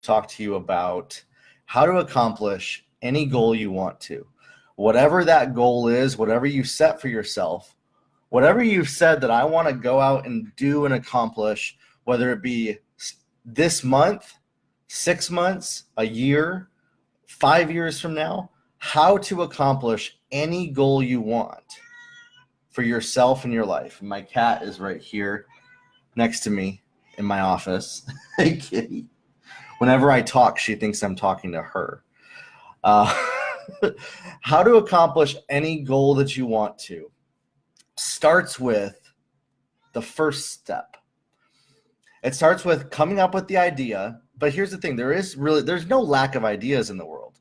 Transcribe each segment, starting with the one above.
talk to you about how to accomplish any goal you want to. Whatever that goal is, whatever you set for yourself, whatever you've said that I want to go out and do and accomplish, whether it be this month, 6 months, a year, 5 years from now, how to accomplish any goal you want for yourself and your life. My cat is right here next to me in my office. Hey, kitty. Whenever I talk, she thinks I'm talking to her. How to accomplish any goal that you want to starts with the first step. It starts with coming up with the idea. But here's the thing, there's no lack of ideas in the world.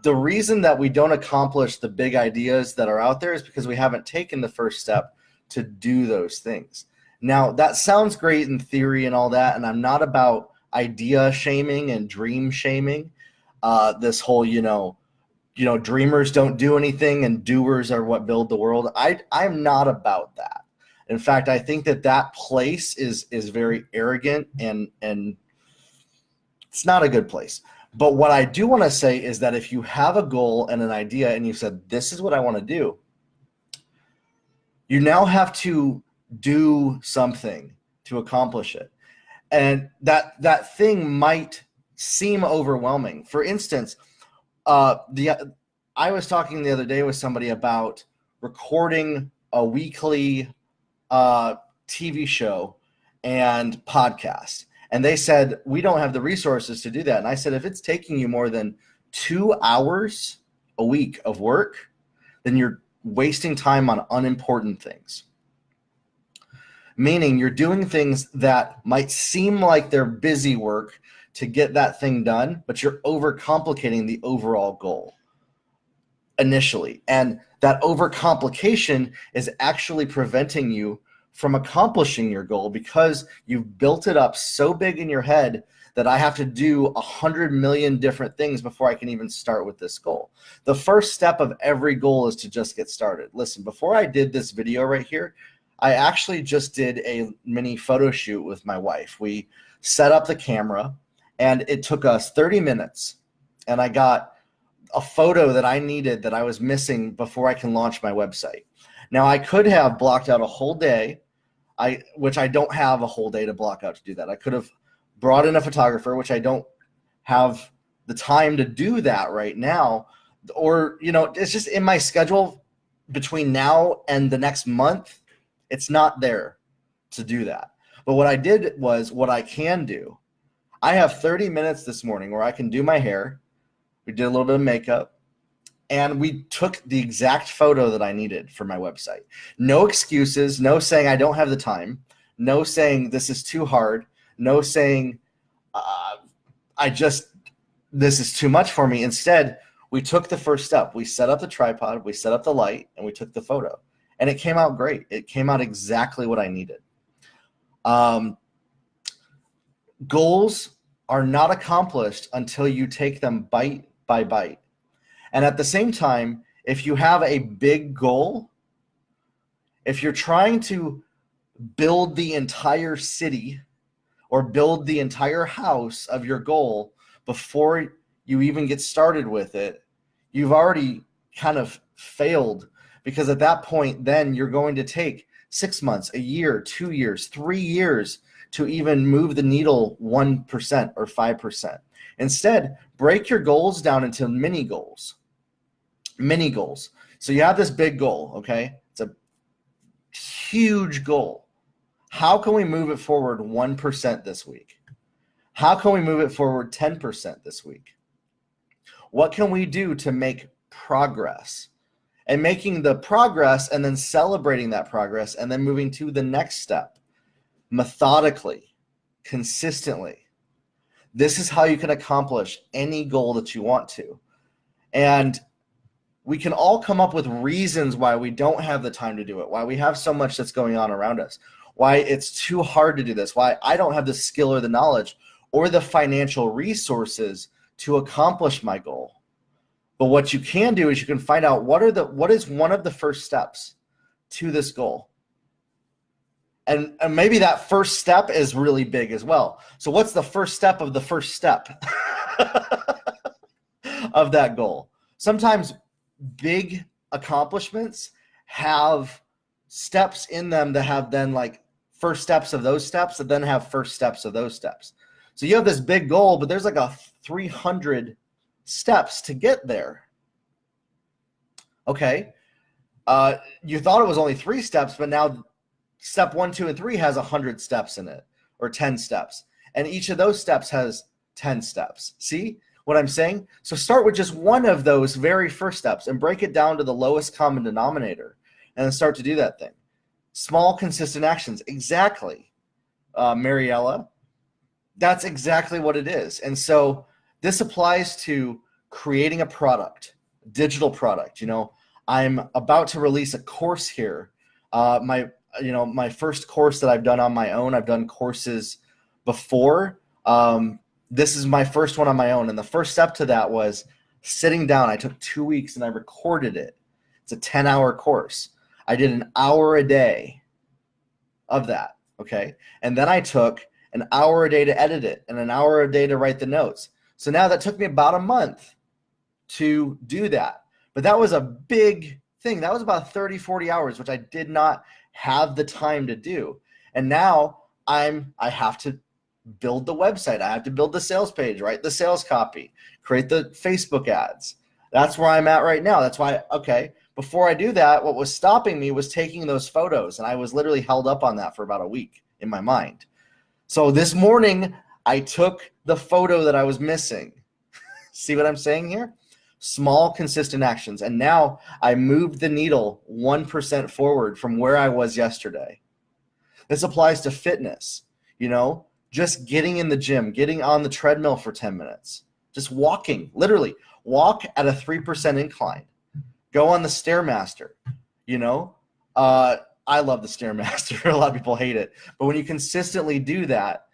The reason that we don't accomplish the big ideas that are out there is because we haven't taken the first step to do those things. Now, that sounds great in theory and all that, and I'm not about idea shaming and dream shaming. This whole, dreamers don't do anything and doers are what build the world. I'm not about that. In fact, I think that place is very arrogant and it's not a good place. But what I do want to say is that if you have a goal and an idea and you said, this is what I want to do, you now have to do something to accomplish it. And that thing might seem overwhelming. For instance, I was talking the other day with somebody about recording a weekly TV show and podcast. And they said, we don't have the resources to do that. And I said, if it's taking you more than 2 hours a week of work, then you're wasting time on unimportant things. Meaning you're doing things that might seem like they're busy work to get that thing done, but you're overcomplicating the overall goal initially. And that overcomplication is actually preventing you from accomplishing your goal because you've built it up so big in your head that I have to do 100 million different things before I can even start with this goal. The first step of every goal is to just get started. Listen, before I did this video right here, I actually just did a mini photo shoot with my wife. We set up the camera and it took us 30 minutes and I got a photo that I needed that I was missing before I can launch my website. Now, I could have blocked out a whole day, which I don't have a whole day to block out to do that. I could have brought in a photographer, which I don't have the time to do that right now. Or, it's just in my schedule between now and the next month. It's not there to do that. But what I did was what I can do. I have 30 minutes this morning where I can do my hair. We did a little bit of makeup. And we took the exact photo that I needed for my website. No excuses, no saying I don't have the time, no saying this is too hard, no saying this is too much for me. Instead, we took the first step. We set up the tripod, we set up the light, and we took the photo. And it came out great. It came out exactly what I needed. Goals are not accomplished until you take them bite by bite. And at the same time, if you have a big goal, if you're trying to build the entire city or build the entire house of your goal before you even get started with it, you've already kind of failed, because at that point, then you're going to take 6 months, a year, 2 years, 3 years to even move the needle 1% or 5%. Instead, break your goals down into mini goals. Mini goals. So you have this big goal, okay? It's a huge goal. How can we move it forward 1% this week? How can we move it forward 10% this week? What can we do to make progress? And making the progress and then celebrating that progress and then moving to the next step methodically, consistently. This is how you can accomplish any goal that you want to. And we can all come up with reasons why we don't have the time to do it, why we have so much that's going on around us, why it's too hard to do this, why I don't have the skill or the knowledge or the financial resources to accomplish my goal. But what you can do is you can find out what is one of the first steps to this goal. And maybe that first step is really big as well. So what's the first step of the first step of that goal? Sometimes big accomplishments have steps in them that have then like first steps of those steps that then have first steps of those steps. So you have this big goal, but there's like a 300 steps to get there. Okay. You thought it was only 3 steps, but now step 1, 2, and 3 has 100 steps in it, or 10 steps. And each of those steps has 10 steps. See what I'm saying? So start with just one of those very first steps and break it down to the lowest common denominator and then start to do that thing. Small, consistent actions. Exactly, Mariella. That's exactly what it is. And so this applies to creating a product, digital product. You know, I'm about to release a course here. My first course that I've done on my own, I've done courses before. This is my first one on my own. And the first step to that was sitting down. I took 2 weeks and I recorded it. It's a 10-hour course. I did an hour a day of that. Okay. And then I took an hour a day to edit it and an hour a day to write the notes. So now that took me about a month to do that. But that was a big thing. That was about 30, 40 hours, which I did not have the time to do. And now I have to build the website. I have to build the sales page, write the sales copy, create the Facebook ads. That's where I'm at right now. That's why, okay, before I do that, what was stopping me was taking those photos. And I was literally held up on that for about a week in my mind. So this morning, I took the photo that I was missing. See what I'm saying here? Small, consistent actions. And now I moved the needle 1% forward from where I was yesterday. This applies to fitness, just getting in the gym, getting on the treadmill for 10 minutes, just walking, literally walk at a 3% incline, go on the Stairmaster. I love the Stairmaster. A lot of people hate it. But when you consistently do that,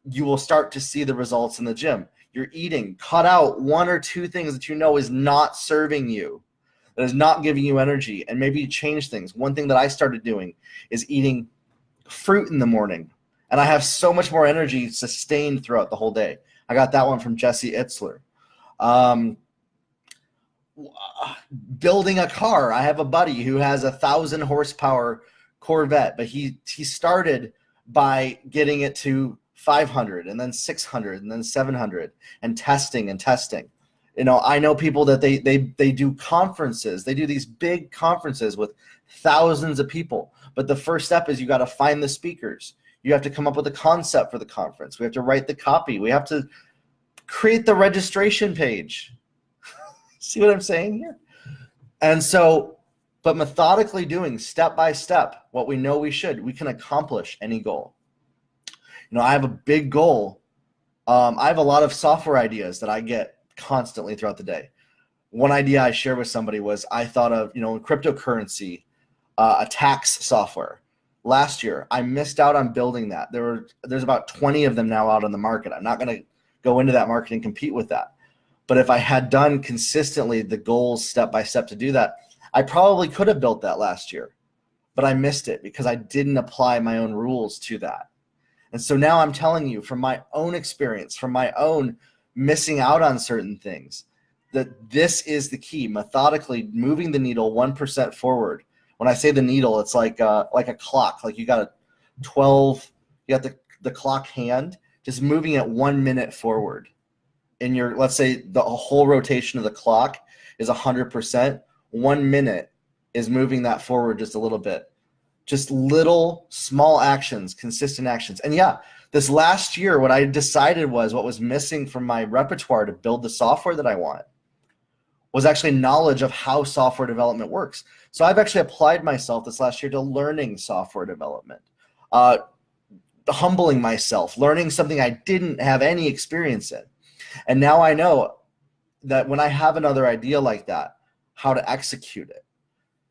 you will start to see the results in the gym. You're eating. Cut out 1 or 2 things that is not serving you, that is not giving you energy, and maybe you change things. One thing that I started doing is eating fruit in the morning, and I have so much more energy sustained throughout the whole day. I got that one from Jesse Itzler. Building a car. I have a buddy who has a 1,000 horsepower Corvette, but he started by getting it to 500 and then 600 and then 700 and testing. I know people that they do conferences. They do these big conferences with thousands of people. But the first step is you got to find the speakers. You have to come up with a concept for the conference. We have to write the copy. We have to create the registration page. See what I'm saying here? And so, but methodically doing step by step what we know we can accomplish any goal. I have a big goal. I have a lot of software ideas that I get constantly throughout the day. One idea I shared with somebody was I thought of, cryptocurrency, a tax software. Last year, I missed out on building that. There's about 20 of them now out on the market. I'm not going to go into that market and compete with that. But if I had done consistently the goals step by step to do that, I probably could have built that last year. But I missed it because I didn't apply my own rules to that. And so now I'm telling you from my own experience, from my own missing out on certain things, that this is the key, methodically moving the needle 1% forward. When I say the needle, it's like a clock. Like you got the clock hand, just moving it 1 minute forward. In your, let's say the whole rotation of the clock is 100%. 1 minute is moving that forward just a little bit. Just little small actions, consistent actions. And yeah, this last year, what I decided was what was missing from my repertoire to build the software that I want was actually knowledge of how software development works. So I've actually applied myself this last year to learning software development, humbling myself, learning something I didn't have any experience in. And now I know that when I have another idea like that, how to execute it.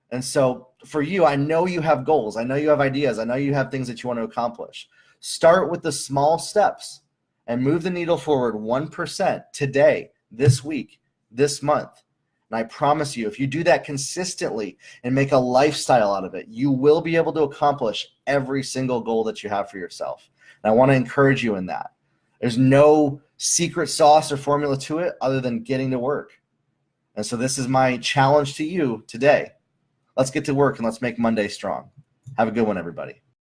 And so for you, I know you have goals. I know you have ideas. I know you have things that you want to accomplish. Start with the small steps and move the needle forward 1% today, this week, this month. And I promise you, if you do that consistently and make a lifestyle out of it, you will be able to accomplish every single goal that you have for yourself. And I want to encourage you in that. There's no secret sauce or formula to it other than getting to work. And so this is my challenge to you today. Let's get to work and let's make Monday strong. Have a good one, everybody.